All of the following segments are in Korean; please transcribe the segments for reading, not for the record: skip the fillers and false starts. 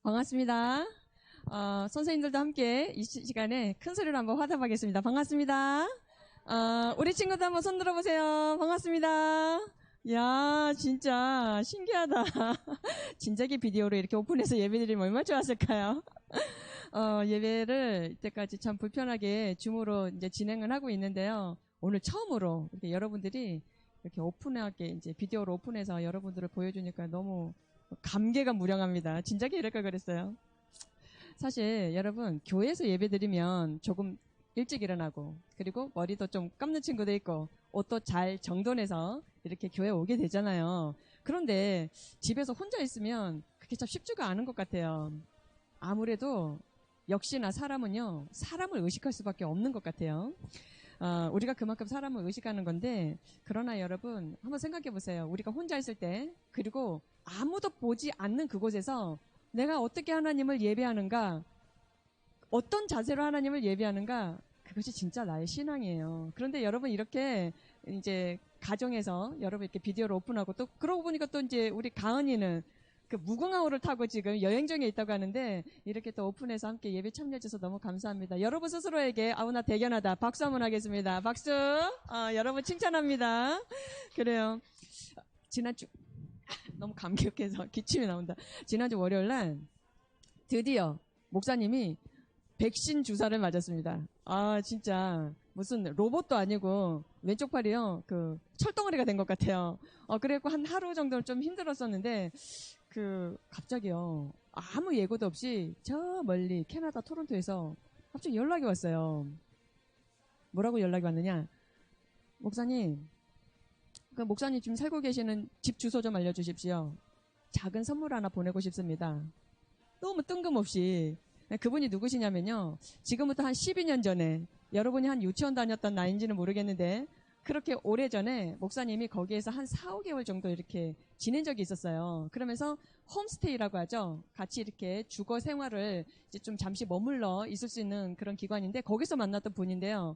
반갑습니다. 선생님들도 함께 이 시간에 큰 소리로 한번 화답하겠습니다. 반갑습니다. 우리 친구들 한번 손 들어보세요. 반갑습니다. 야, 진짜 신기하다. 진작에 비디오로 이렇게 오픈해서 예배드리면 얼마나 좋았을까요? 예배를 이때까지 참 불편하게 줌으로 이제 진행을 하고 있는데요. 오늘 처음으로 이렇게 여러분들이 이렇게 오픈하게 이제 비디오로 오픈해서 여러분들을 보여주니까 너무 감개가 무량합니다. 진작에 이럴 걸 그랬어요. 사실 여러분 교회에서 예배드리면 조금 일찍 일어나고 그리고 머리도 좀 감는 친구도 있고 옷도 잘 정돈해서 이렇게 교회 오게 되잖아요. 그런데 집에서 혼자 있으면 그게 참 쉽지가 않은 것 같아요. 아무래도 역시나 사람은요, 사람을 의식할 수밖에 없는 것 같아요. 우리가 그만큼 사람을 의식하는 건데, 그러나 여러분, 한번 생각해 보세요. 우리가 혼자 있을 때, 그리고 아무도 보지 않는 그곳에서 내가 어떻게 하나님을 예배하는가, 어떤 자세로 하나님을 예배하는가, 그것이 진짜 나의 신앙이에요. 그런데 여러분 이렇게 이제 가정에서 여러분 이렇게 비디오를 오픈하고 또 그러고 보니까 또 이제 우리 가은이는 그 무궁화호를 타고 지금 여행 중에 있다고 하는데 이렇게 또 오픈해서 함께 예배 참여해주셔서 너무 감사합니다. 여러분 스스로에게 나 대견하다. 박수 한번 하겠습니다. 박수. 여러분 칭찬합니다. 그래요. 지난주 너무 감격해서 기침이 나온다. 지난주 월요일 날 드디어 목사님이 백신 주사를 맞았습니다. 진짜 무슨 로봇도 아니고 왼쪽 팔이요 그 철덩어리가 된 것 같아요. 그래갖고 한 하루 정도는 좀 힘들었었는데 갑자기요 아무 예고도 없이 저 멀리 캐나다 토론토에서 갑자기 연락이 왔어요. 뭐라고 연락이 왔느냐? 목사님, 목사님 지금 살고 계시는 집 주소 좀 알려주십시오. 작은 선물 하나 보내고 싶습니다. 너무 뜬금없이. 그분이 누구시냐면요. 지금부터 한 12년 전에 여러분이 한 유치원 다녔던 나이인지는 모르겠는데 그렇게 오래전에 목사님이 거기에서 한 4, 5개월 정도 이렇게 지낸 적이 있었어요. 그러면서 홈스테이라고 하죠. 같이 이렇게 주거 생활을 이제 좀 잠시 머물러 있을 수 있는 그런 기관인데 거기서 만났던 분인데요.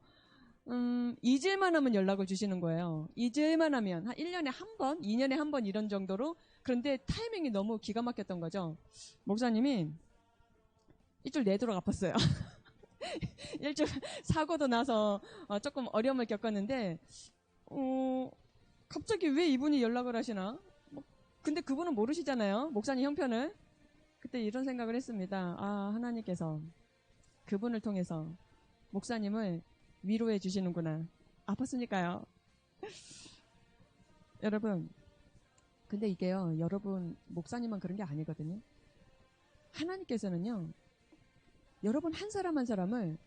잊을만 하면 연락을 주시는 거예요. 잊을만 하면 한 1년에 한 번, 2년에 한 번 이런 정도로. 그런데 타이밍이 너무 기가 막혔던 거죠. 목사님이 일주일 내도록 아팠어요. 일주일 사고도 나서 조금 어려움을 겪었는데 갑자기 왜 이분이 연락을 하시나? 근데 그분은 모르시잖아요. 목사님 형편을. 그때 이런 생각을 했습니다. 하나님께서 그분을 통해서 목사님을 위로해 주시는구나. 아팠으니까요. 여러분, 근데 이게요, 여러분 목사님만 그런 게 아니거든요. 하나님께서는요, 여러분 한 사람 한 사람을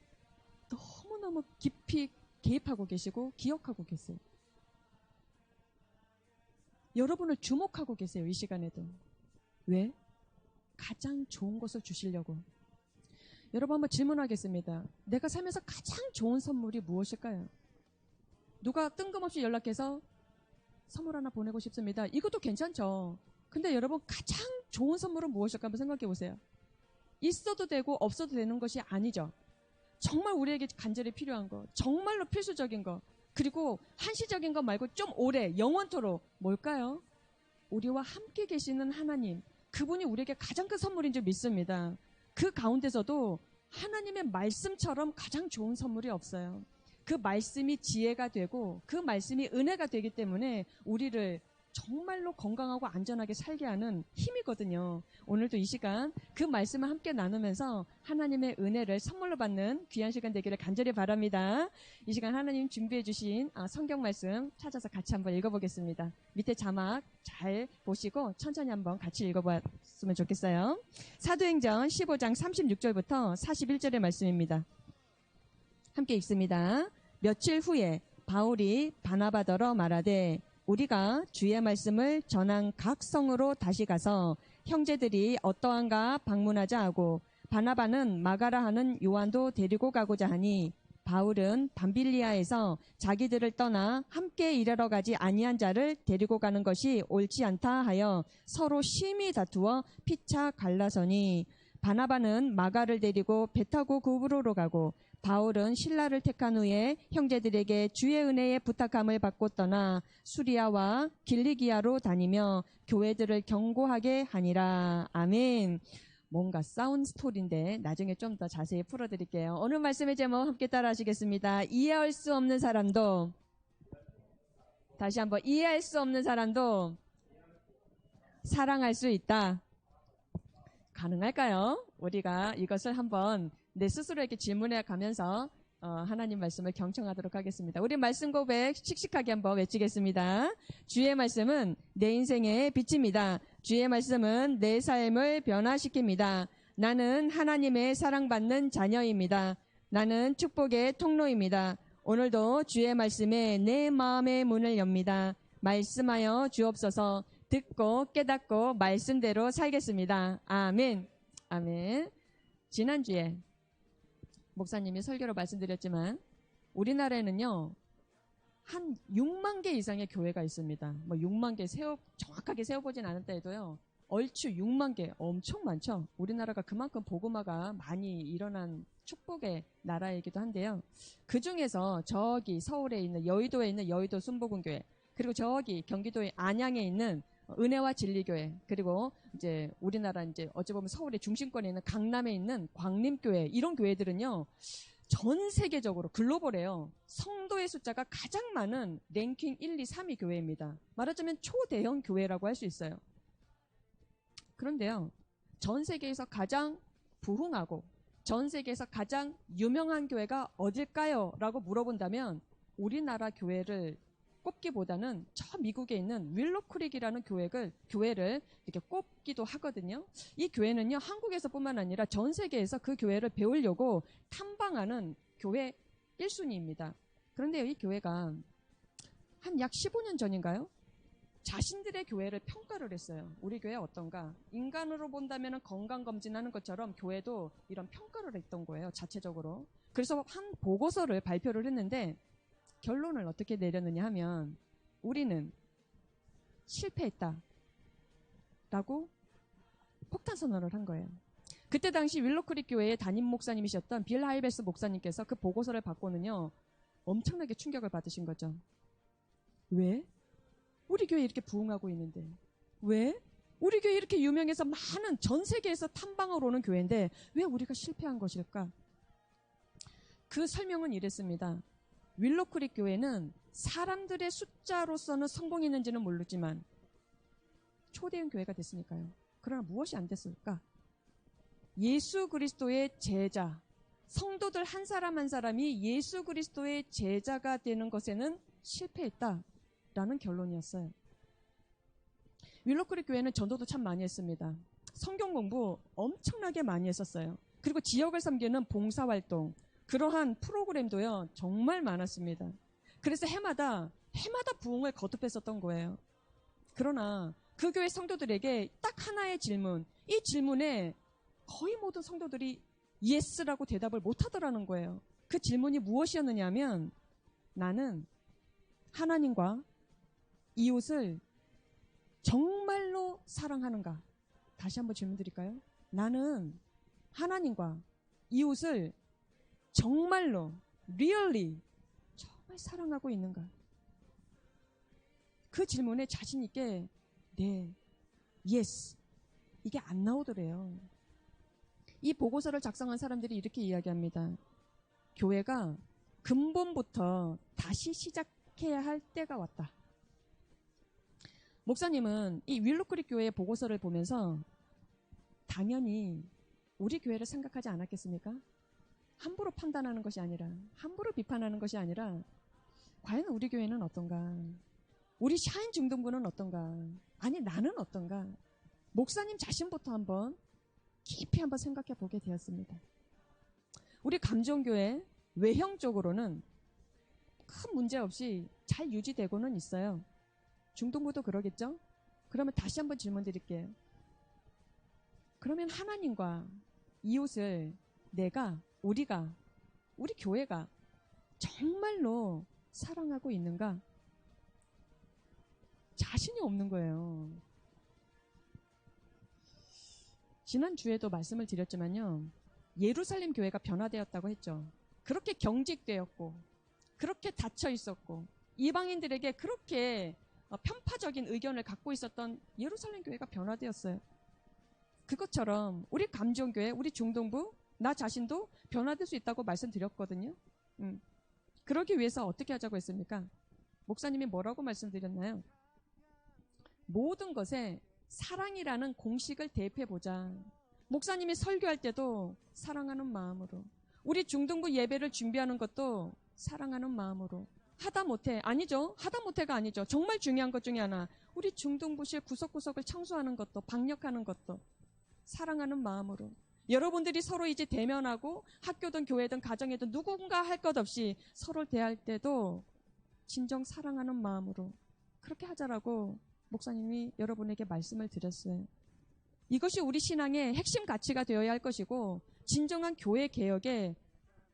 너무너무 깊이 개입하고 계시고 기억하고 계세요. 여러분을 주목하고 계세요. 이 시간에도. 왜? 가장 좋은 것을 주시려고. 여러분 한번 질문하겠습니다. 내가 살면서 가장 좋은 선물이 무엇일까요? 누가 뜬금없이 연락해서 선물 하나 보내고 싶습니다. 이것도 괜찮죠. 근데 여러분 가장 좋은 선물은 무엇일까 한번 생각해 보세요. 있어도 되고 없어도 되는 것이 아니죠. 정말 우리에게 간절히 필요한 거, 정말로 필수적인 거, 그리고 한시적인 거 말고 좀 오래 영원토록 뭘까요? 우리와 함께 계시는 하나님, 그분이 우리에게 가장 큰 선물인 줄 믿습니다. 그 가운데서도 하나님의 말씀처럼 가장 좋은 선물이 없어요. 그 말씀이 지혜가 되고 그 말씀이 은혜가 되기 때문에 우리를 정말로 건강하고 안전하게 살게 하는 힘이거든요. 오늘도 이 시간 그 말씀을 함께 나누면서 하나님의 은혜를 선물로 받는 귀한 시간 되기를 간절히 바랍니다. 이 시간 하나님 준비해 주신 성경 말씀 찾아서 같이 한번 읽어보겠습니다. 밑에 자막 잘 보시고 천천히 한번 같이 읽어봤으면 좋겠어요. 사도행전 15장 36절부터 41절의 말씀입니다. 함께 읽습니다. 며칠 후에 바울이 바나바더러 말하되 우리가 주의 말씀을 전한 각 성으로 다시 가서 형제들이 어떠한가 방문하자 하고 바나바는 마가라 하는 요한도 데리고 가고자 하니 바울은 밤빌리아에서 자기들을 떠나 함께 일하러 가지 아니한 자를 데리고 가는 것이 옳지 않다 하여 서로 심히 다투어 피차 갈라서니 바나바는 마가를 데리고 배 타고 구브로로 가고 바울은 신라를 택한 후에 형제들에게 주의 은혜의 부탁함을 받고 떠나 수리아와 길리기아로 다니며 교회들을 경고하게 하니라. 아멘. 뭔가 사운드 스토리인데 나중에 좀 더 자세히 풀어드릴게요. 오늘 말씀의 제목 함께 따라 하시겠습니다. 이해할 수 없는 사람도, 다시 한번, 이해할 수 없는 사람도 사랑할 수 있다. 가능할까요? 우리가 이것을 한번 내 스스로에게 질문해 가면서 하나님 말씀을 경청하도록 하겠습니다. 우리 말씀 고백 씩씩하게 한번 외치겠습니다. 주의 말씀은 내 인생의 빛입니다. 주의 말씀은 내 삶을 변화시킵니다. 나는 하나님의 사랑받는 자녀입니다. 나는 축복의 통로입니다. 오늘도 주의 말씀에 내 마음의 문을 엽니다. 말씀하여 주옵소서. 듣고 깨닫고 말씀대로 살겠습니다. 아멘. 아멘. 지난주에 목사님이 설교로 말씀드렸지만 우리나라에는요 한 6만 개 이상의 교회가 있습니다. 뭐 6만 개 정확하게 세어보진 않았다 해도요 얼추 6만 개, 엄청 많죠. 우리나라가 그만큼 복음화가 많이 일어난 축복의 나라이기도 한데요. 그 중에서 저기 서울에 있는 여의도에 있는 여의도 순복음교회, 그리고 저기 경기도의 안양에 있는 은혜와 진리교회, 그리고 이제 우리나라 이제 어찌 보면 서울의 중심권에 있는 강남에 있는 광림교회, 이런 교회들은요 전 세계적으로 글로벌해요. 성도의 숫자가 가장 많은 랭킹 1, 2, 3위 교회입니다. 말하자면 초대형 교회라고 할 수 있어요. 그런데요, 전 세계에서 가장 부흥하고 전 세계에서 가장 유명한 교회가 어딜까요? 라고 물어본다면 우리나라 교회를 꼽기보다는 저 미국에 있는 윌로크릭이라는 교회를 이렇게 꼽기도 하거든요. 이 교회는요, 한국에서뿐만 아니라 전 세계에서 그 교회를 배우려고 탐방하는 교회 1순위입니다. 그런데 이 교회가 한 약 15년 전인가요? 자신들의 교회를 평가를 했어요. 우리 교회 어떤가? 인간으로 본다면 건강검진하는 것처럼 교회도 이런 평가를 했던 거예요. 자체적으로. 그래서 한 보고서를 발표를 했는데 결론을 어떻게 내렸느냐 하면 우리는 실패했다 라고 폭탄 선언을 한 거예요. 그때 당시 윌로크릭 교회의 담임 목사님이셨던 빌 하이베스 목사님께서 그 보고서를 받고는요 엄청나게 충격을 받으신 거죠. 왜? 우리 교회 이렇게 부흥하고 있는데, 왜? 우리 교회 이렇게 유명해서 많은 전 세계에서 탐방을 오는 교회인데 왜 우리가 실패한 것일까? 그 설명은 이랬습니다. 윌로크릭 교회는 사람들의 숫자로서는 성공했는지는 모르지만 초대형 교회가 됐으니까요. 그러나 무엇이 안 됐을까? 예수 그리스도의 제자, 성도들 한 사람 한 사람이 예수 그리스도의 제자가 되는 것에는 실패했다라는 결론이었어요. 윌로크릭 교회는 전도도 참 많이 했습니다. 성경 공부 엄청나게 많이 했었어요. 그리고 지역을 섬기는 봉사활동, 그러한 프로그램도요 정말 많았습니다. 그래서 해마다 부흥을 거듭했었던 거예요. 그러나 그 교회 성도들에게 딱 하나의 질문, 이 질문에 거의 모든 성도들이 예스라고 대답을 못하더라는 거예요. 그 질문이 무엇이었느냐 하면 나는 하나님과 이웃을 정말로 사랑하는가? 다시 한번 질문 드릴까요? 나는 하나님과 이웃을 정말로, really, 정말 사랑하고 있는가? 그 질문에 자신 있게 네, yes, 이게 안 나오더래요. 이 보고서를 작성한 사람들이 이렇게 이야기합니다. 교회가 근본부터 다시 시작해야 할 때가 왔다. 목사님은 이 윌로크릭 교회의 보고서를 보면서 당연히 우리 교회를 생각하지 않았겠습니까? 함부로 판단하는 것이 아니라, 함부로 비판하는 것이 아니라 과연 우리 교회는 어떤가? 우리 샤인 중등부는 어떤가? 아니 나는 어떤가? 목사님 자신부터 한번 깊이 한번 생각해 보게 되었습니다. 우리 감정교회 외형적으로는 큰 문제 없이 잘 유지되고는 있어요. 중등부도 그러겠죠? 그러면 다시 한번 질문 드릴게요. 그러면 하나님과 이웃을 우리 교회가 정말로 사랑하고 있는가? 자신이 없는 거예요. 지난주에도 말씀을 드렸지만요. 예루살렘 교회가 변화되었다고 했죠. 그렇게 경직되었고, 그렇게 닫혀 있었고, 이방인들에게 그렇게 편파적인 의견을 갖고 있었던 예루살렘 교회가 변화되었어요. 그것처럼 우리 감지원교회, 우리 중동부, 나 자신도 변화될 수 있다고 말씀드렸거든요. 그러기 위해서 어떻게 하자고 했습니까? 목사님이 뭐라고 말씀드렸나요? 모든 것에 사랑이라는 공식을 대입해보자. 목사님이 설교할 때도 사랑하는 마음으로, 우리 중등부 예배를 준비하는 것도 사랑하는 마음으로, 하다못해, 아니죠. 하다못해가 아니죠. 정말 중요한 것 중에 하나, 우리 중등부실 구석구석을 청소하는 것도, 방역하는 것도 사랑하는 마음으로, 여러분들이 서로 이제 대면하고 학교든 교회든 가정이든 누군가 할 것 없이 서로를 대할 때도 진정 사랑하는 마음으로 그렇게 하자라고 목사님이 여러분에게 말씀을 드렸어요. 이것이 우리 신앙의 핵심 가치가 되어야 할 것이고 진정한 교회 개혁의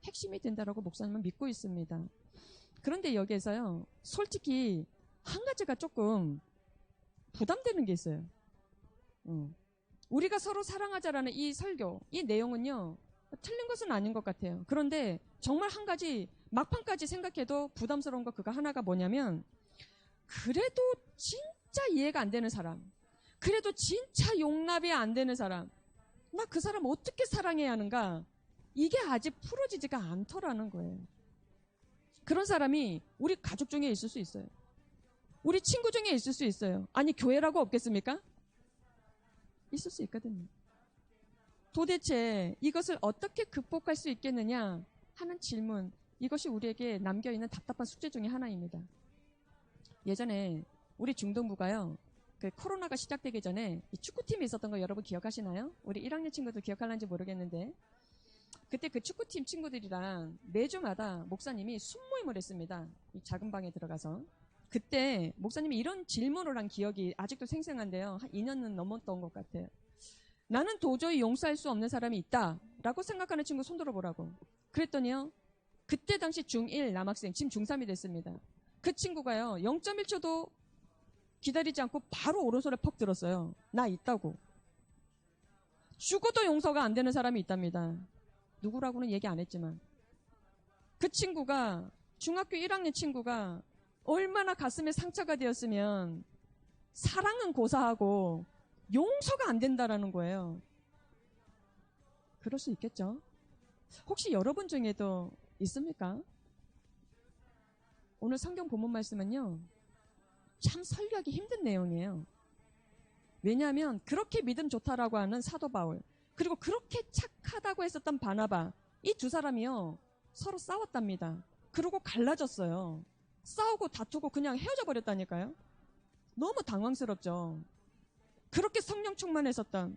핵심이 된다라고 목사님은 믿고 있습니다. 그런데 여기에서요, 솔직히 한 가지가 조금 부담되는 게 있어요. 우리가 서로 사랑하자라는 이 설교, 이 내용은요, 틀린 것은 아닌 것 같아요. 그런데 정말 한 가지, 막판까지 생각해도 부담스러운 거 그거 하나가 뭐냐면, 그래도 진짜 이해가 안 되는 사람, 그래도 진짜 용납이 안 되는 사람, 나 그 사람 어떻게 사랑해야 하는가, 이게 아직 풀어지지가 않더라는 거예요. 그런 사람이 우리 가족 중에 있을 수 있어요. 우리 친구 중에 있을 수 있어요. 아니, 교회라고 없겠습니까? 있을 수 있거든요. 도대체 이것을 어떻게 극복할 수 있겠느냐 하는 질문, 이것이 우리에게 남겨있는 답답한 숙제 중에 하나입니다. 예전에 우리 중동부가요, 그 코로나가 시작되기 전에 이 축구팀이 있었던 거 여러분 기억하시나요? 우리 1학년 친구들 기억할는지 모르겠는데, 그때 그 축구팀 친구들이랑 매주마다 목사님이 순모임을 했습니다. 이 작은 방에 들어가서. 그때 목사님이 이런 질문을 한 기억이 아직도 생생한데요. 한 2년은 넘었던 것 같아요. 나는 도저히 용서할 수 없는 사람이 있다 라고 생각하는 친구 손 들어보라고. 그랬더니요, 그때 당시 중1 남학생, 지금 중3이 됐습니다. 그 친구가요, 0.1초도 기다리지 않고 바로 오른손에 퍽 들었어요. 나 있다고. 죽어도 용서가 안 되는 사람이 있답니다. 누구라고는 얘기 안 했지만. 그 친구가, 중학교 1학년 친구가 얼마나 가슴에 상처가 되었으면 사랑은 고사하고 용서가 안 된다라는 거예요. 그럴 수 있겠죠? 혹시 여러분 중에도 있습니까? 오늘 성경 본문 말씀은요, 참 설교하기 힘든 내용이에요. 왜냐하면 그렇게 믿음 좋다라고 하는 사도 바울, 그리고 그렇게 착하다고 했었던 바나바, 이 두 사람이요, 서로 싸웠답니다. 그리고 갈라졌어요. 싸우고 다투고 그냥 헤어져 버렸다니까요. 너무 당황스럽죠. 그렇게 성령 충만했었던,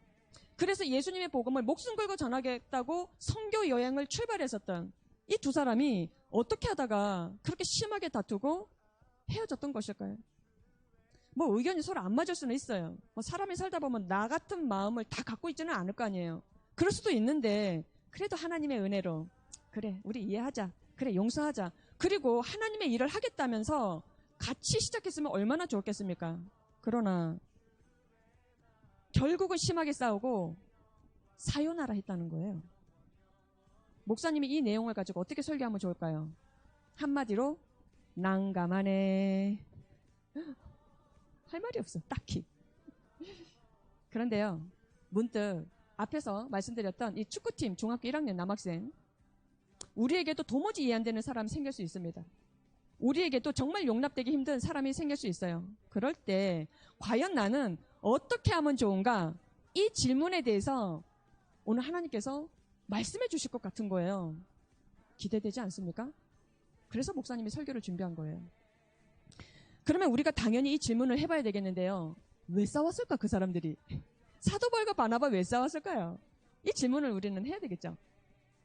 그래서 예수님의 복음을 목숨 걸고 전하겠다고 선교 여행을 출발했었던 이 두 사람이 어떻게 하다가 그렇게 심하게 다투고 헤어졌던 것일까요? 뭐 의견이 서로 안 맞을 수는 있어요. 뭐 사람이 살다 보면 나 같은 마음을 다 갖고 있지는 않을 거 아니에요. 그럴 수도 있는데, 그래도 하나님의 은혜로 그래, 우리 이해하자, 그래, 용서하자, 그리고 하나님의 일을 하겠다면서 같이 시작했으면 얼마나 좋았겠습니까? 그러나 결국은 심하게 싸우고 사요나라 했다는 거예요. 목사님이 이 내용을 가지고 어떻게 설교하면 좋을까요? 한마디로 난감하네. 할 말이 없어, 딱히. 그런데요, 문득 앞에서 말씀드렸던 이 축구팀 중학교 1학년 남학생, 우리에게도 도무지 이해 안 되는 사람이 생길 수 있습니다. 우리에게도 정말 용납되기 힘든 사람이 생길 수 있어요. 그럴 때 과연 나는 어떻게 하면 좋은가? 이 질문에 대해서 오늘 하나님께서 말씀해 주실 것 같은 거예요. 기대되지 않습니까? 그래서 목사님이 설교를 준비한 거예요. 그러면 우리가 당연히 이 질문을 해봐야 되겠는데요. 왜 싸웠을까, 그 사람들이? 사도 바울과 바나바 왜 싸웠을까요? 이 질문을 우리는 해야 되겠죠.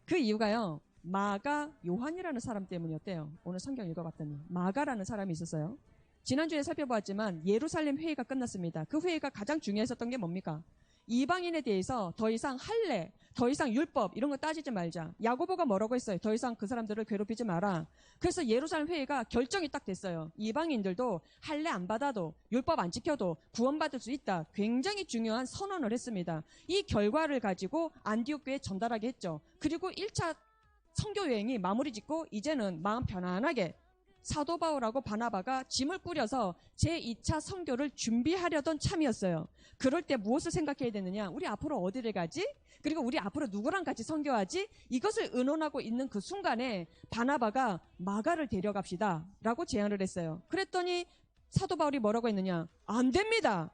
그 이유가요, 마가 요한이라는 사람 때문이었대요. 오늘 성경 읽어봤더니 마가라는 사람이 있었어요. 지난주에 살펴보았지만 예루살렘 회의가 끝났습니다. 그 회의가 가장 중요했었던 게 뭡니까? 이방인에 대해서 더 이상 할례, 더 이상 율법 이런 거 따지지 말자. 야고보가 뭐라고 했어요? 더 이상 그 사람들을 괴롭히지 마라. 그래서 예루살렘 회의가 결정이 딱 됐어요. 이방인들도 할례 안 받아도 율법 안 지켜도 구원받을 수 있다. 굉장히 중요한 선언을 했습니다. 이 결과를 가지고 안디옥 교회에 전달하게 했죠. 그리고 1차 선교 여행이 마무리 짓고 이제는 마음 편안하게 사도 바울하고 바나바가 짐을 꾸려서 제2차 선교를 준비하려던 참이었어요. 그럴 때 무엇을 생각해야 되느냐? 우리 앞으로 어디를 가지? 그리고 우리 앞으로 누구랑 같이 선교하지? 이것을 의논하고 있는 그 순간에 바나바가 마가를 데려갑시다 라고 제안을 했어요. 그랬더니 사도 바울이 뭐라고 했느냐? 안 됩니다.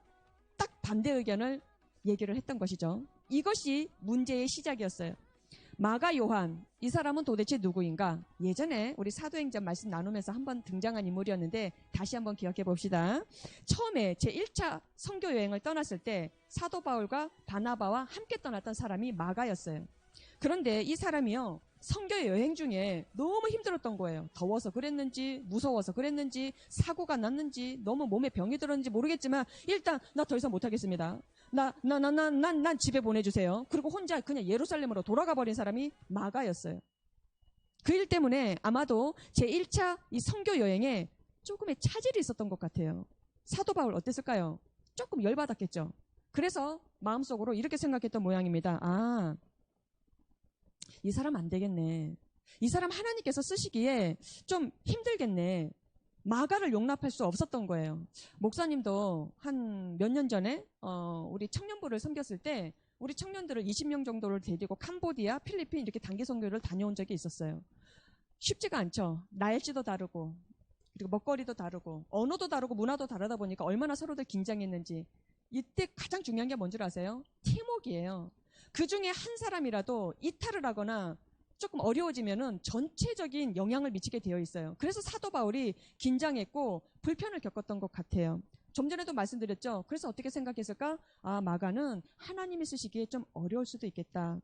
딱 반대 의견을 얘기를 했던 것이죠. 이것이 문제의 시작이었어요. 마가 요한, 이 사람은 도대체 누구인가? 예전에 우리 사도행전 말씀 나누면서 한번 등장한 인물이었는데 다시 한번 기억해 봅시다. 처음에 제1차 선교 여행을 떠났을 때 사도 바울과 바나바와 함께 떠났던 사람이 마가였어요. 그런데 이 사람이요, 선교 여행 중에 너무 힘들었던 거예요. 더워서 그랬는지, 무서워서 그랬는지, 사고가 났는지, 너무 몸에 병이 들었는지 모르겠지만 일단 나 더 이상 못하겠습니다. 난 집에 보내주세요. 그리고 혼자 그냥 예루살렘으로 돌아가 버린 사람이 마가였어요. 그 일 때문에 아마도 제1차 이 선교 여행에 조금의 차질이 있었던 것 같아요. 사도 바울 어땠을까요? 조금 열받았겠죠. 그래서 마음속으로 이렇게 생각했던 모양입니다. 아, 이 사람 안 되겠네. 이 사람 하나님께서 쓰시기에 좀 힘들겠네. 마가를 용납할 수 없었던 거예요. 목사님도 한 몇 년 전에 우리 청년부를 섬겼을 때 우리 청년들을 20명 정도를 데리고 캄보디아, 필리핀 이렇게 단기 선교를 다녀온 적이 있었어요. 쉽지가 않죠. 날씨도 다르고 그리고 먹거리도 다르고 언어도 다르고 문화도 다르다 보니까 얼마나 서로들 긴장했는지. 이때 가장 중요한 게 뭔지 아세요? 팀워크예요. 그 중에 한 사람이라도 이탈을 하거나 조금 어려워지면은 전체적인 영향을 미치게 되어 있어요. 그래서 사도 바울이 긴장했고 불편을 겪었던 것 같아요. 좀 전에도 말씀드렸죠. 그래서 어떻게 생각했을까? 아, 마가는 하나님이 쓰시기에 좀 어려울 수도 있겠다.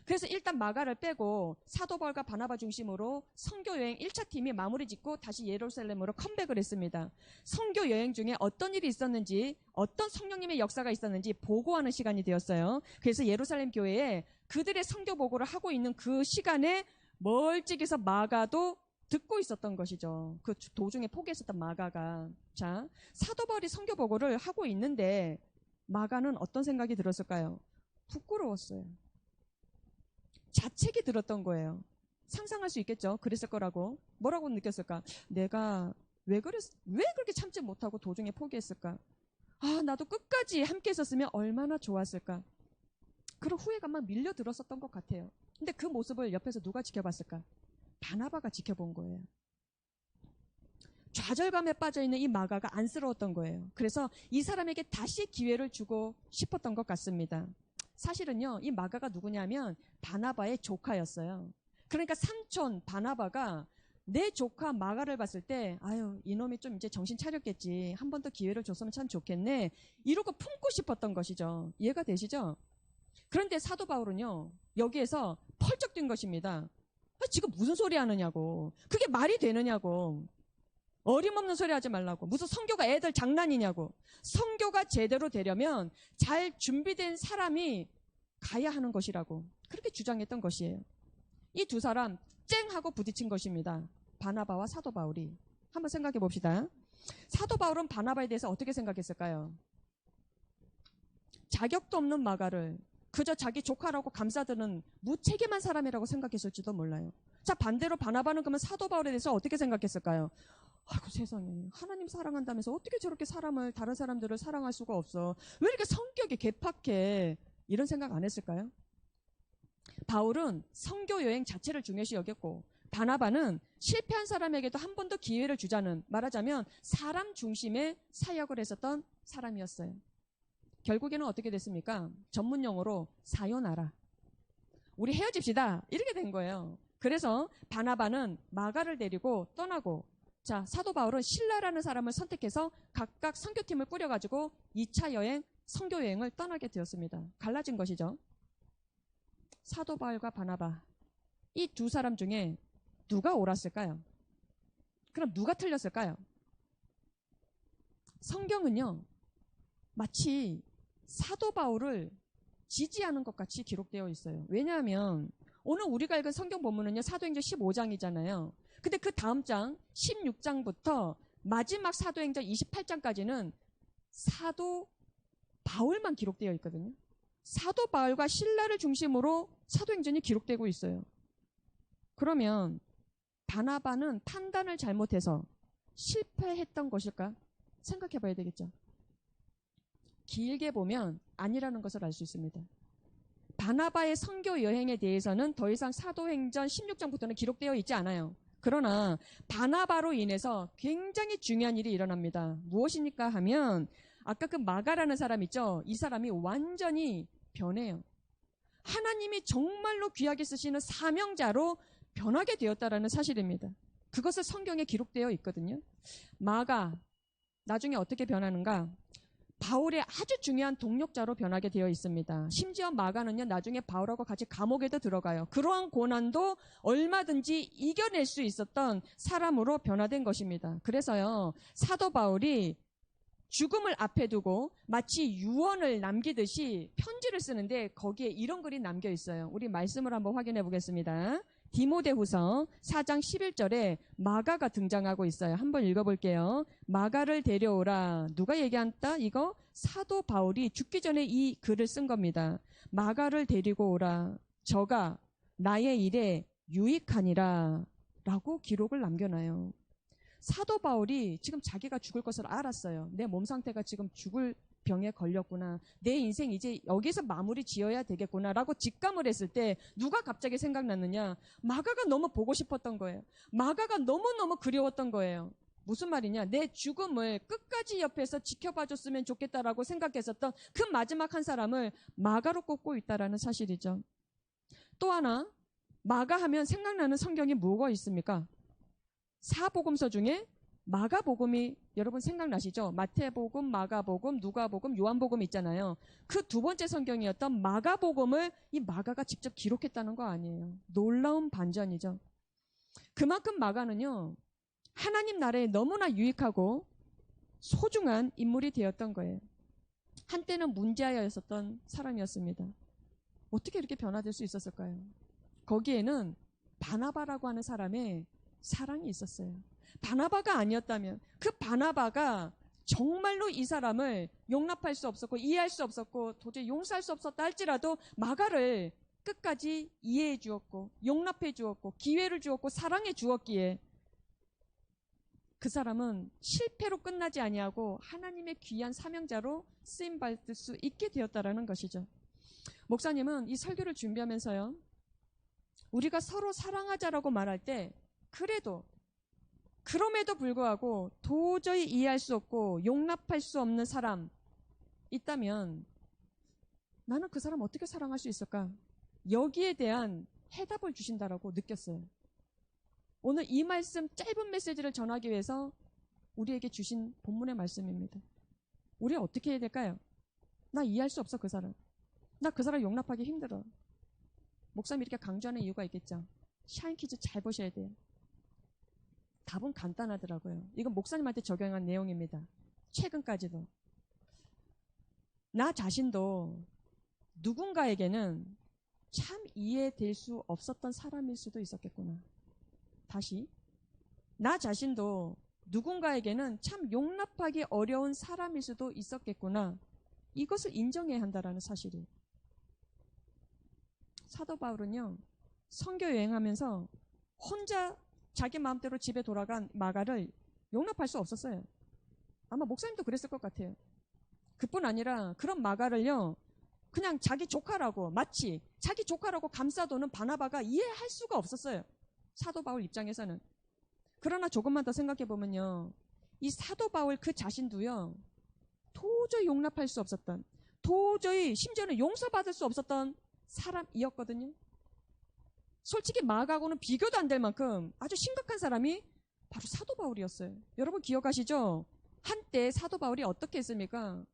그래서 일단 마가를 빼고 사도 바울과 바나바 중심으로 선교 여행 1차 팀이 마무리 짓고 다시 예루살렘으로 컴백을 했습니다. 선교 여행 중에 어떤 일이 있었는지, 어떤 성령님의 역사가 있었는지 보고하는 시간이 되었어요. 그래서 예루살렘 교회에 그들의 선교 보고를 하고 있는 그 시간에 멀찍이서 마가도 듣고 있었던 것이죠. 그 도중에 포기했었던 마가가. 자, 사도 바울이 선교 보고를 하고 있는데 마가는 어떤 생각이 들었을까요? 부끄러웠어요. 자책이 들었던 거예요. 상상할 수 있겠죠. 그랬을 거라고. 뭐라고 느꼈을까? 내가 왜 그렇게 참지 못하고 도중에 포기했을까? 아, 나도 끝까지 함께 있었으면 얼마나 좋았을까? 그런 후회가 막 밀려들었었던 것 같아요. 근데 그 모습을 옆에서 누가 지켜봤을까? 바나바가 지켜본 거예요. 좌절감에 빠져있는 이 마가가 안쓰러웠던 거예요. 그래서 이 사람에게 다시 기회를 주고 싶었던 것 같습니다. 사실은요, 이 마가가 누구냐면 바나바의 조카였어요. 그러니까 삼촌 바나바가 내 조카 마가를 봤을 때 아유, 이놈이 좀 이제 정신 차렸겠지. 한 번 더 기회를 줬으면 참 좋겠네. 이러고 품고 싶었던 것이죠. 이해가 되시죠? 그런데 사도 바울은요, 여기에서 펄쩍 뛴 것입니다. 아, 지금 무슨 소리 하느냐고. 그게 말이 되느냐고. 어림없는 소리 하지 말라고. 무슨 선교가 애들 장난이냐고. 선교가 제대로 되려면 잘 준비된 사람이 가야 하는 것이라고. 그렇게 주장했던 것이에요. 이 두 사람 쨍 하고 부딪힌 것입니다. 바나바와 사도 바울이. 한번 생각해 봅시다. 사도 바울은 바나바에 대해서 어떻게 생각했을까요? 자격도 없는 마가를 그저 자기 조카라고 감싸드는 무책임한 사람이라고 생각했을지도 몰라요. 자, 반대로 바나바는 그러면 사도 바울에 대해서 어떻게 생각했을까요? 아이고 세상에, 하나님 사랑한다면서 어떻게 저렇게 다른 사람들을 사랑할 수가 없어. 왜 이렇게 성격이 개팍해. 이런 생각 안 했을까요? 바울은 선교 여행 자체를 중요시 여겼고 바나바는 실패한 사람에게도 한 번 더 기회를 주자는, 말하자면 사람 중심의 사역을 했었던 사람이었어요. 결국에는 어떻게 됐습니까? 전문 용어로 사요나라. 우리 헤어집시다. 이렇게 된 거예요. 그래서 바나바는 마가를 데리고 떠나고, 자, 사도 바울은 실라라는 사람을 선택해서 각각 선교팀을 꾸려가지고 2차 여행, 선교 여행을 떠나게 되었습니다. 갈라진 것이죠. 사도 바울과 바나바, 이 두 사람 중에 누가 옳았을까요? 그럼 누가 틀렸을까요? 성경은요, 마치 사도 바울을 지지하는 것 같이 기록되어 있어요. 왜냐하면 오늘 우리가 읽은 성경 본문은요, 사도행전 15장이잖아요. 근데 그 다음 장 16장부터 마지막 사도행전 28장까지는 사도 바울만 기록되어 있거든요. 사도 바울과 실라를 중심으로 사도행전이 기록되고 있어요. 그러면 바나바는 판단을 잘못해서 실패했던 것일까? 생각해 봐야 되겠죠. 길게 보면 아니라는 것을 알 수 있습니다. 바나바의 선교 여행에 대해서는 더 이상 사도행전 16장부터는 기록되어 있지 않아요. 그러나 바나바로 인해서 굉장히 중요한 일이 일어납니다. 무엇입니까 하면 아까 그 마가라는 사람 있죠. 이 사람이 완전히 변해요. 하나님이 정말로 귀하게 쓰시는 사명자로 변하게 되었다라는 사실입니다. 그것을 성경에 기록되어 있거든요. 마가 나중에 어떻게 변하는가? 바울의 아주 중요한 동력자로 변하게 되어 있습니다. 심지어 마가는요, 나중에 바울하고 같이 감옥에도 들어가요. 그러한 고난도 얼마든지 이겨낼 수 있었던 사람으로 변화된 것입니다. 그래서요, 사도 바울이 죽음을 앞에 두고 마치 유언을 남기듯이 편지를 쓰는데 거기에 이런 글이 남겨 있어요. 우리 말씀을 한번 확인해 보겠습니다. 디모데후서 4장 11절에 마가가 등장하고 있어요. 한번 읽어볼게요. 마가를 데려오라. 누가 얘기한다? 이거 사도 바울이 죽기 전에 이 글을 쓴 겁니다. 마가를 데리고 오라. 저가 나의 일에 유익하니라. 라고 기록을 남겨놔요. 사도 바울이 지금 자기가 죽을 것을 알았어요. 내 몸 상태가 지금 죽을 병에 걸렸구나. 내 인생 이제 여기서 마무리 지어야 되겠구나 라고 직감을 했을 때 누가 갑자기 생각났느냐? 마가가 너무 보고 싶었던 거예요. 마가가 너무너무 그리웠던 거예요. 무슨 말이냐? 내 죽음을 끝까지 옆에서 지켜봐 줬으면 좋겠다라고 생각했었던 그 마지막 한 사람을 마가로 꼽고 있다라는 사실이죠. 또 하나, 마가 하면 생각나는 성경이 뭐가 있습니까? 사복음서 중에 마가복음이 여러분 생각나시죠? 마태복음, 마가복음, 누가복음, 요한복음 있잖아요. 그 두 번째 성경이었던 마가복음을 이 마가가 직접 기록했다는 거 아니에요. 놀라운 반전이죠. 그만큼 마가는요, 하나님 나라에 너무나 유익하고 소중한 인물이 되었던 거예요. 한때는 문제아였었던 사람이었습니다. 어떻게 이렇게 변화될 수 있었을까요? 거기에는 바나바라고 하는 사람의 사랑이 있었어요. 바나바가 아니었다면, 그 바나바가 정말로 이 사람을 용납할 수 없었고 이해할 수 없었고 도저히 용서할 수 없었다 할지라도 마가를 끝까지 이해해 주었고 용납해 주었고 기회를 주었고 사랑해 주었기에 그 사람은 실패로 끝나지 아니하고 하나님의 귀한 사명자로 쓰임받을 수 있게 되었다라는 것이죠. 목사님은 이 설교를 준비하면서요, 우리가 서로 사랑하자라고 말할 때 그럼에도 불구하고 도저히 이해할 수 없고 용납할 수 없는 사람 있다면 나는 그 사람 어떻게 사랑할 수 있을까? 여기에 대한 해답을 주신다라고 느꼈어요. 오늘 이 말씀 짧은 메시지를 전하기 위해서 우리에게 주신 본문의 말씀입니다. 우리 어떻게 해야 될까요? 나 이해할 수 없어 그 사람. 나 그 사람 용납하기 힘들어. 목사님이 이렇게 강조하는 이유가 있겠죠. 샤인키즈 잘 보셔야 돼요. 답은 간단하더라고요. 이건 목사님한테 적용한 내용입니다. 최근까지도. 나 자신도 누군가에게는 참 이해될 수 없었던 사람일 수도 있었겠구나. 다시. 나 자신도 누군가에게는 참 용납하기 어려운 사람일 수도 있었겠구나. 이것을 인정해야 한다라는 사실이에요. 사도 바울은요, 선교 여행하면서 혼자 자기 마음대로 집에 돌아간 마가를 용납할 수 없었어요. 아마 목사님도 그랬을 것 같아요. 그뿐 아니라 그런 마가를요, 그냥 자기 조카라고, 마치 자기 조카라고 감싸도는 바나바가 이해할 수가 없었어요. 사도 바울 입장에서는. 그러나 조금만 더 생각해보면요, 이 사도 바울 그 자신도요, 도저히 용납할 수 없었던, 도저히 심지어는 용서받을 수 없었던 사람이었거든요. 솔직히 마가하고는 비교도 안 될 만큼 아주 심각한 사람이 바로 사도 바울이었어요. 여러분 기억하시죠? 한때 사도 바울이 어떻게 했습니까?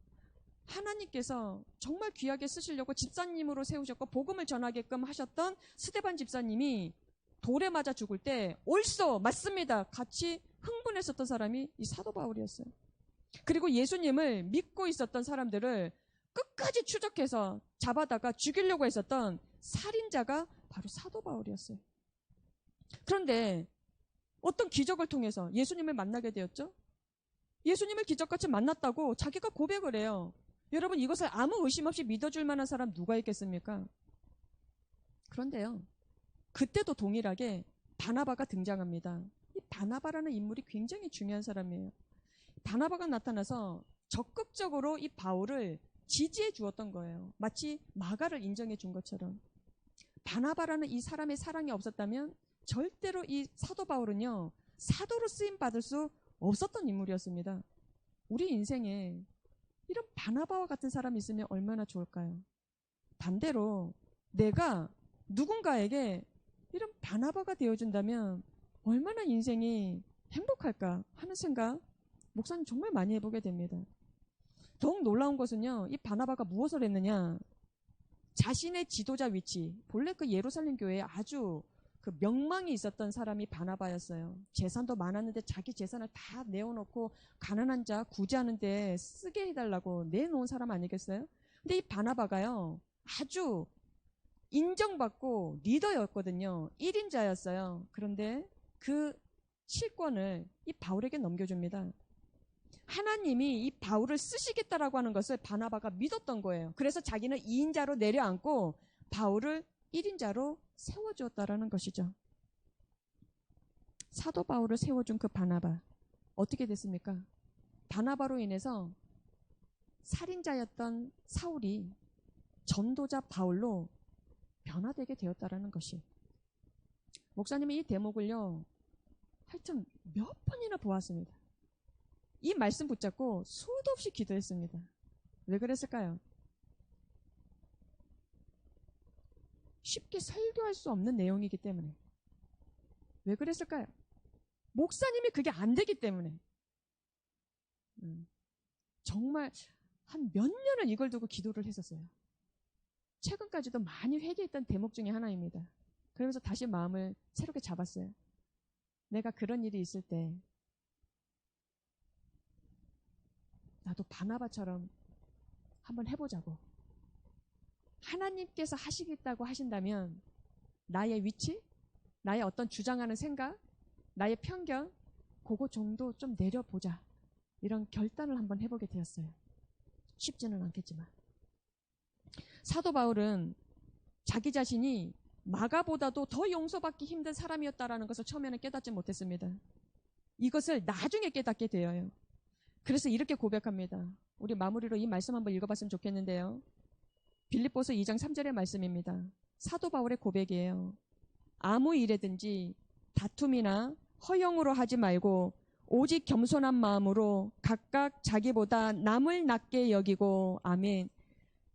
하나님께서 정말 귀하게 쓰시려고 집사님으로 세우셨고 복음을 전하게끔 하셨던 스데반 집사님이 돌에 맞아 죽을 때 옳소 맞습니다 같이 흥분했었던 사람이 이 사도 바울이었어요. 그리고 예수님을 믿고 있었던 사람들을 끝까지 추적해서 잡아다가 죽이려고 했었던 살인자가 바로 사도 바울이었어요. 그런데 어떤 기적을 통해서 예수님을 만나게 되었죠? 예수님을 기적같이 만났다고 자기가 고백을 해요. 여러분 이것을 아무 의심 없이 믿어줄 만한 사람 누가 있겠습니까? 그런데요, 그때도 동일하게 바나바가 등장합니다. 이 바나바라는 인물이 굉장히 중요한 사람이에요. 바나바가 나타나서 적극적으로 이 바울을 지지해 주었던 거예요. 마치 마가를 인정해 준 것처럼. 바나바라는 이 사람의 사랑이 없었다면 절대로 이 사도 바울은요, 사도로 쓰임 받을 수 없었던 인물이었습니다. 우리 인생에 이런 바나바와 같은 사람이 있으면 얼마나 좋을까요? 반대로 내가 누군가에게 이런 바나바가 되어준다면 얼마나 인생이 행복할까 하는 생각 목사님 정말 많이 해보게 됩니다. 더욱 놀라운 것은요, 이 바나바가 무엇을 했느냐, 자신의 지도자 위치, 본래 그 예루살렘 교회에 아주 그 명망이 있었던 사람이 바나바였어요. 재산도 많았는데 자기 재산을 다 내어놓고 가난한 자 구제하는 데 쓰게 해달라고 내놓은 사람 아니겠어요? 근데 이 바나바가요, 아주 인정받고 리더였거든요. 1인자였어요. 그런데 그 실권을 이 바울에게 넘겨줍니다. 하나님이 이 바울을 쓰시겠다라고 하는 것을 바나바가 믿었던 거예요. 그래서 자기는 2인자로 내려앉고 바울을 1인자로 세워주었다라는 것이죠. 사도 바울을 세워준 그 바나바, 어떻게 됐습니까? 바나바로 인해서 살인자였던 사울이 전도자 바울로 변화되게 되었다라는 것이. 목사님이 이 대목을요, 하여튼 몇 번이나 보았습니다. 이 말씀 붙잡고 수도 없이 기도했습니다. 왜 그랬을까요? 쉽게 설교할 수 없는 내용이기 때문에. 왜 그랬을까요? 목사님이 그게 안 되기 때문에. 정말 한 몇 년을 이걸 두고 기도를 했었어요. 최근까지도 많이 회개했던 대목 중에 하나입니다. 그러면서 다시 마음을 새롭게 잡았어요. 내가 그런 일이 있을 때 나도 바나바처럼 한번 해보자고. 하나님께서 하시겠다고 하신다면 나의 위치, 나의 어떤 주장하는 생각, 나의 편견, 그거 정도 좀 내려보자. 이런 결단을 한번 해보게 되었어요. 쉽지는 않겠지만. 사도 바울은 자기 자신이 마가보다도 더 용서받기 힘든 사람이었다라는 것을 처음에는 깨닫지 못했습니다. 이것을 나중에 깨닫게 되어요. 그래서 이렇게 고백합니다. 우리 마무리로 이 말씀 한번 읽어봤으면 좋겠는데요. 빌립보서 2장 3절의 말씀입니다. 사도 바울의 고백이에요. 아무 일에든지 다툼이나 허영으로 하지 말고 오직 겸손한 마음으로 각각 자기보다 남을 낮게 여기고, 아멘.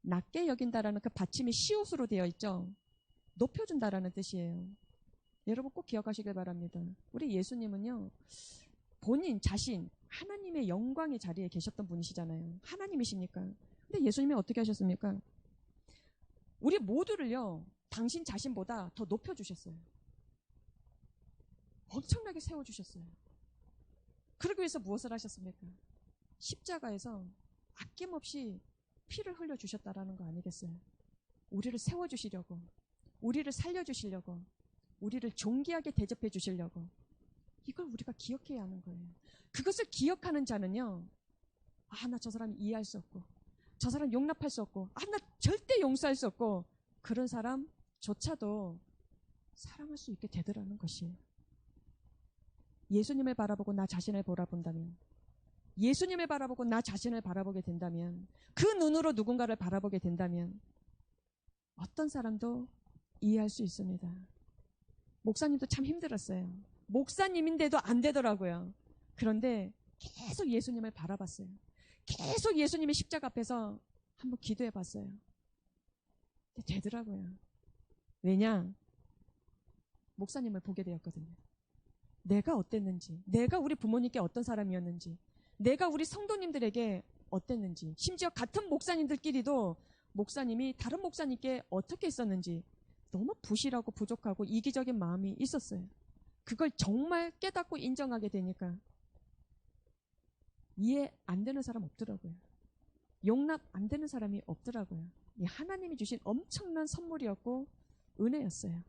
낮게 여긴다라는 그 받침이 시옷으로 되어 있죠. 높여준다라는 뜻이에요. 여러분 꼭 기억하시길 바랍니다. 우리 예수님은요, 본인 자신 하나님의 영광의 자리에 계셨던 분이시잖아요. 하나님이시니까. 근데 예수님이 어떻게 하셨습니까? 우리 모두를요, 당신 자신보다 더 높여주셨어요. 엄청나게 세워주셨어요. 그러기 위해서 무엇을 하셨습니까? 십자가에서 아낌없이 피를 흘려주셨다라는 거 아니겠어요? 우리를 세워주시려고, 우리를 살려주시려고, 우리를 존귀하게 대접해 주시려고. 이걸 우리가 기억해야 하는 거예요. 그것을 기억하는 자는요, 나 저 사람 이해할 수 없고, 저 사람 용납할 수 없고, 나 절대 용서할 수 없고, 그런 사람조차도 사랑할 수 있게 되더라는 것이에요. 예수님을 바라보고 나 자신을 바라본다면, 예수님을 바라보고 나 자신을 바라보게 된다면, 그 눈으로 누군가를 바라보게 된다면 어떤 사람도 이해할 수 있습니다. 목사님도 참 힘들었어요. 목사님인데도 안 되더라고요. 그런데 계속 예수님을 바라봤어요. 계속 예수님의 십자가 앞에서 한번 기도해 봤어요. 근데 되더라고요. 왜냐? 목사님을 보게 되었거든요. 내가 어땠는지, 내가 우리 부모님께 어떤 사람이었는지, 내가 우리 성도님들에게 어땠는지, 심지어 같은 목사님들끼리도 목사님이 다른 목사님께 어떻게 했었는지 너무 부실하고 부족하고 이기적인 마음이 있었어요. 그걸 정말 깨닫고 인정하게 되니까 이해 안 되는 사람 없더라고요. 용납 안 되는 사람이 없더라고요. 이 하나님이 주신 엄청난 선물이었고 은혜였어요.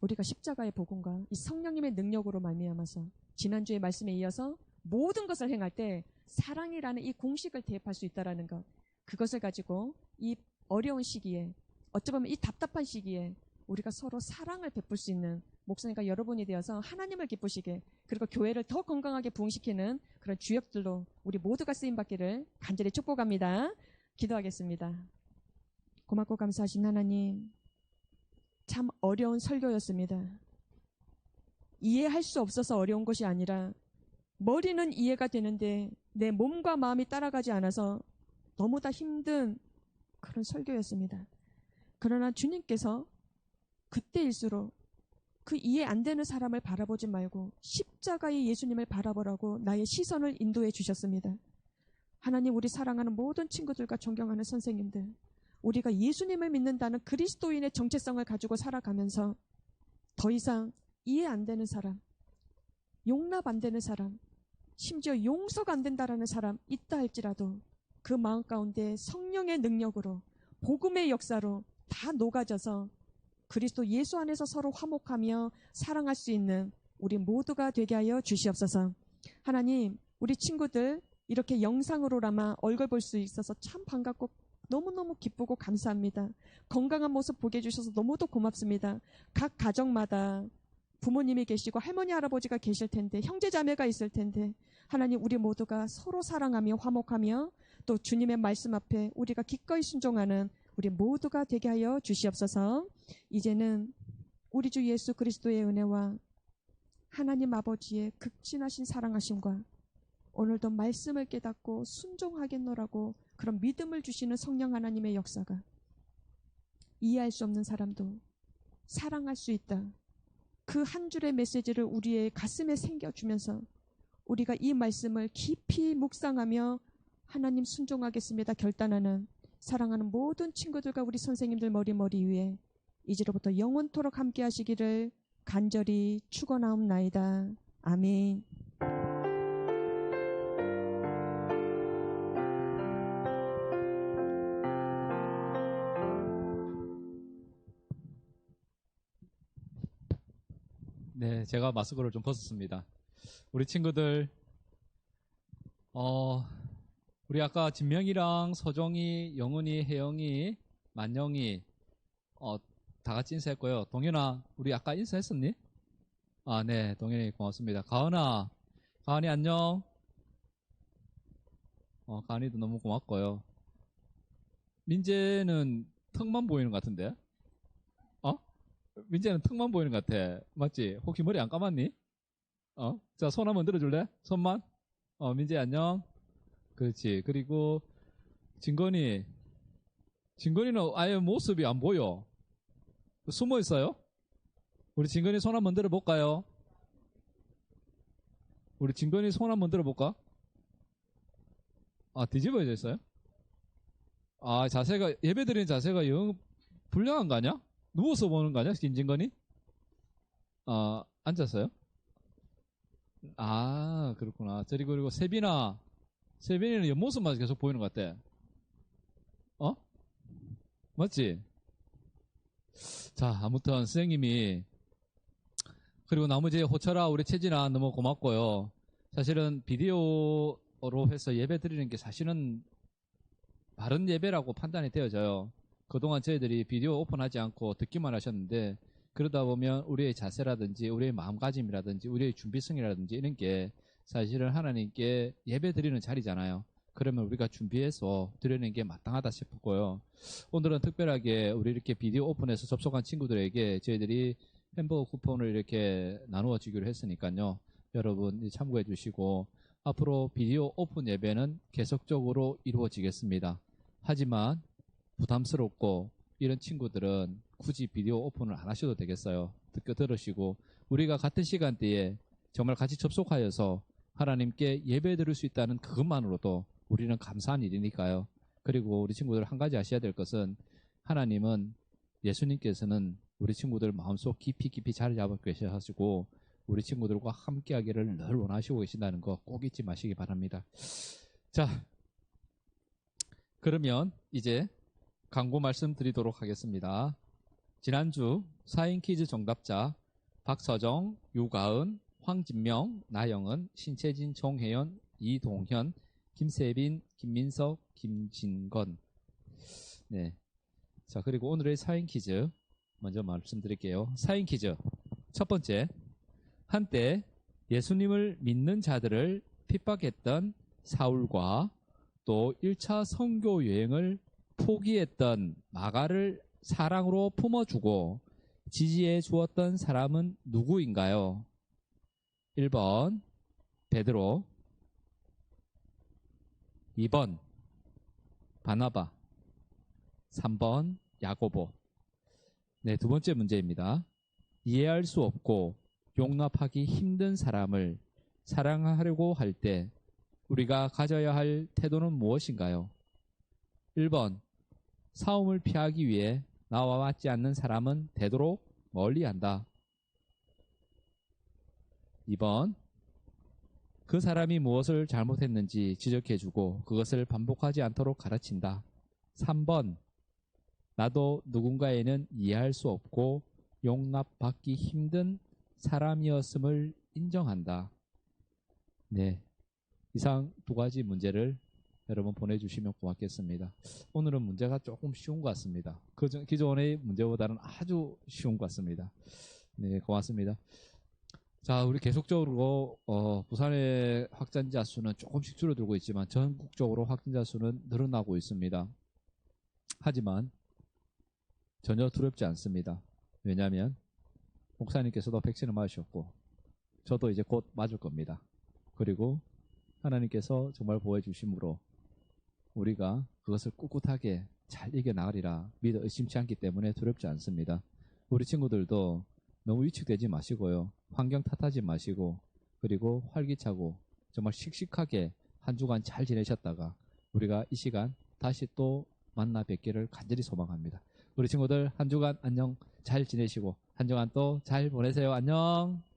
우리가 십자가의 복음과 이 성령님의 능력으로 말미암아서 지난주의 말씀에 이어서 모든 것을 행할 때 사랑이라는 이 공식을 대입할 수 있다는 것, 그것을 가지고 이 어려운 시기에, 어쩌면 이 답답한 시기에 우리가 서로 사랑을 베풀 수 있는 목사님과 여러분이 되어서 하나님을 기쁘시게 그리고 교회를 더 건강하게 부흥시키는 그런 주역들로 우리 모두가 쓰임받기를 간절히 축복합니다. 기도하겠습니다. 고맙고 감사하신 하나님, 참 어려운 설교였습니다. 이해할 수 없어서 어려운 것이 아니라 머리는 이해가 되는데 내 몸과 마음이 따라가지 않아서 너무나 힘든 그런 설교였습니다. 그러나 주님께서 그때일수록 그 이해 안 되는 사람을 바라보지 말고 십자가의 예수님을 바라보라고 나의 시선을 인도해 주셨습니다. 하나님, 우리 사랑하는 모든 친구들과 존경하는 선생님들, 우리가 예수님을 믿는다는 그리스도인의 정체성을 가지고 살아가면서 더 이상 이해 안 되는 사람, 용납 안 되는 사람, 심지어 용서가 안 된다라는 사람 있다 할지라도 그 마음 가운데 성령의 능력으로 복음의 역사로 다 녹아져서 그리스도 예수 안에서 서로 화목하며 사랑할 수 있는 우리 모두가 되게 하여 주시옵소서. 하나님, 우리 친구들 이렇게 영상으로나마 얼굴 볼 수 있어서 참 반갑고 너무너무 기쁘고 감사합니다. 건강한 모습 보게 해주셔서 너무도 고맙습니다. 각 가정마다 부모님이 계시고 할머니 할아버지가 계실 텐데 형제 자매가 있을 텐데 하나님, 우리 모두가 서로 사랑하며 화목하며 또 주님의 말씀 앞에 우리가 기꺼이 순종하는 우리 모두가 되게 하여 주시옵소서. 이제는 우리 주 예수 그리스도의 은혜와 하나님 아버지의 극진하신 사랑하심과 오늘도 말씀을 깨닫고 순종하겠노라고 그런 믿음을 주시는 성령 하나님의 역사가 이해할 수 없는 사람도 사랑할 수 있다. 그 한 줄의 메시지를 우리의 가슴에 새겨주면서 우리가 이 말씀을 깊이 묵상하며 하나님 순종하겠습니다 결단하는 사랑하는 모든 친구들과 우리 선생님들 머리 위에 이제로부터 영원토록 함께 하시기를 간절히 축원하옵나이다. 아멘. 네, 제가 마스크를 좀 벗었습니다. 우리 친구들, 우리 아까 진명이랑 서정이, 영훈이, 혜영이, 만영이, 다 같이 인사했고요. 동현아, 우리 아까 인사했었니? 아, 네, 동현이 고맙습니다. 가은이 안녕. 가은이도 너무 고맙고요. 민재는 턱만 보이는 것 같은데? 민재는 턱만 보이는 것 같아. 맞지? 혹시 머리 안 감았니? 자, 손 한번 들어줄래? 손만? 민재 안녕. 그렇지. 그리고 진건이는 아예 모습이 안 보여. 숨어 있어요? 우리 진건이 손 한번 들어볼까요? 우리 진건이 손 한번 들어볼까? 뒤집어져 있어요? 자세가, 예배드리는 자세가 영 불량한 거 아니야? 누워서 보는 거 아니야? 진건이? 앉았어요? 그렇구나. 그리고 세빈이는 옆모습만 계속 보이는 것 같아. 맞지? 자, 아무튼 선생님이 그리고 나머지 호철아, 우리 채진아 너무 고맙고요. 사실은 비디오로 해서 예배 드리는 게 사실은 바른 예배라고 판단이 되어져요. 그동안 저희들이 비디오 오픈하지 않고 듣기만 하셨는데 그러다 보면 우리의 자세라든지 우리의 마음가짐이라든지 우리의 준비성이라든지 이런 게 사실은 하나님께 예배 드리는 자리잖아요. 그러면 우리가 준비해서 드리는 게 마땅하다 싶고요. 오늘은 특별하게 우리 이렇게 비디오 오픈해서 접속한 친구들에게 저희들이 햄버거 쿠폰을 이렇게 나누어 주기로 했으니까요. 여러분 참고해 주시고 앞으로 비디오 오픈 예배는 계속적으로 이루어지겠습니다. 하지만 부담스럽고 이런 친구들은 굳이 비디오 오픈을 안 하셔도 되겠어요. 들으시고 우리가 같은 시간대에 정말 같이 접속하여서 하나님께 예배 드릴 수 있다는 그것만으로도 우리는 감사한 일이니까요. 그리고 우리 친구들 한 가지 아셔야 될 것은 하나님은 예수님께서는 우리 친구들 마음속 깊이 자리 잡아 계셔가지고 우리 친구들과 함께 하기를 늘 원하시고 계신다는 거 꼭 잊지 마시기 바랍니다. 자, 그러면 이제 광고 말씀드리도록 하겠습니다. 지난주 4인 퀴즈 정답자 박서정, 유가은, 황진명, 나영은, 신채진, 정혜연, 이동현, 김세빈, 김민석, 김진건. 네. 자, 그리고 오늘의 4인 퀴즈. 먼저 말씀드릴게요. 사인 퀴즈. 첫 번째, 한때 예수님을 믿는 자들을 핍박했던 사울과 또 1차 선교 여행을 포기했던 마가를 사랑으로 품어주고 지지해 주었던 사람은 누구인가요? 1번 베드로, 2번 바나바, 3번 야고보. 네, 두 번째 문제입니다. 이해할 수 없고 용납하기 힘든 사람을 사랑하려고 할 때 우리가 가져야 할 태도는 무엇인가요? 1번 싸움을 피하기 위해 나와 맞지 않는 사람은 되도록 멀리한다. 2번 그 사람이 무엇을 잘못했는지 지적해주고 그것을 반복하지 않도록 가르친다. 3번 나도 누군가에는 이해할 수 없고 용납받기 힘든 사람이었음을 인정한다. 네, 이상 두 가지 문제를 여러분 보내주시면 고맙겠습니다. 오늘은 문제가 조금 쉬운 것 같습니다. 기존의 문제보다는 아주 쉬운 것 같습니다. 네, 고맙습니다. 자, 우리 계속적으로 부산의 확진자 수는 조금씩 줄어들고 있지만 전국적으로 확진자 수는 늘어나고 있습니다. 하지만 전혀 두렵지 않습니다. 왜냐하면 목사님께서도 백신을 맞으셨고 저도 이제 곧 맞을 겁니다. 그리고 하나님께서 정말 보호해 주심으로 우리가 그것을 꿋꿋하게 잘 이겨나가리라 믿어 의심치 않기 때문에 두렵지 않습니다. 우리 친구들도 너무 위축되지 마시고요. 환경 탓하지 마시고 그리고 활기차고 정말 씩씩하게 한 주간 잘 지내셨다가 우리가 이 시간 다시 또 만나 뵙기를 간절히 소망합니다. 우리 친구들 한 주간 안녕 잘 지내시고 한 주간 또 잘 보내세요. 안녕.